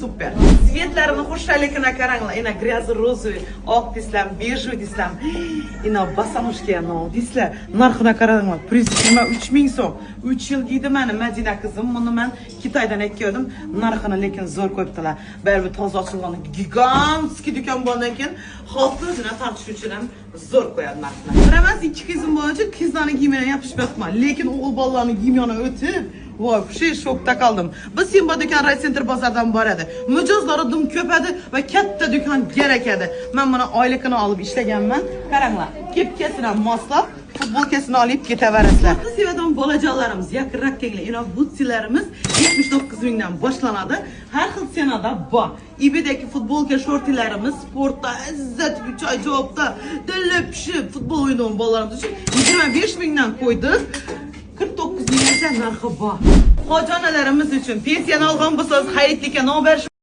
Super. Svetlarini xo'shaligini qaranglar. Ina gryazli rozoviy, oq desam, bejli desam. Ina basamushka no deslar. Narxini qaranglar. Prezentma 3000 so'm. 3 yil giydi meni Madina qizim. Buni men Xitoydan ekkandim. Narxini lekin zo'r qo'yibdilar. Baribir toza ochilgan gigantskiy do'kon bo'lgan ekan, xalqni o'zini tanitish uchun ham zo'r qo'yadi narxini. Bilaman, ikki qizim bor uchun qizlarning kiyimini yopishmayapman. Lekin o'g'il bolalarning kiyimini o'tib voy, shokda qoldim. Biz Simba do'kon Raycenter bozordan boradi. Mijozlari dim ko'padi va katta do'kon kerak edi. Men buni oyligini olib ishlaganman. Qaranglar, kepkasini ham moslab, futbolkasini olib ketaverasizlar. Biz sevadigan bolajonlarimiz, yaqinroq kelinglar. Ino butsilarimiz 79 mingdan boshlanadi. Har xil senada bor. eBay'dagi futbolka shortilarimiz sportda, izzat, choy javobda, dillab pishib futbol o'ynagan bolalarimiz uchun 25 mingdan qo'ydik. 49 minggacha narxi bor. Xojonalarimiz uchun pensiyani olgan bo'lsangiz, xayrlikka nom berish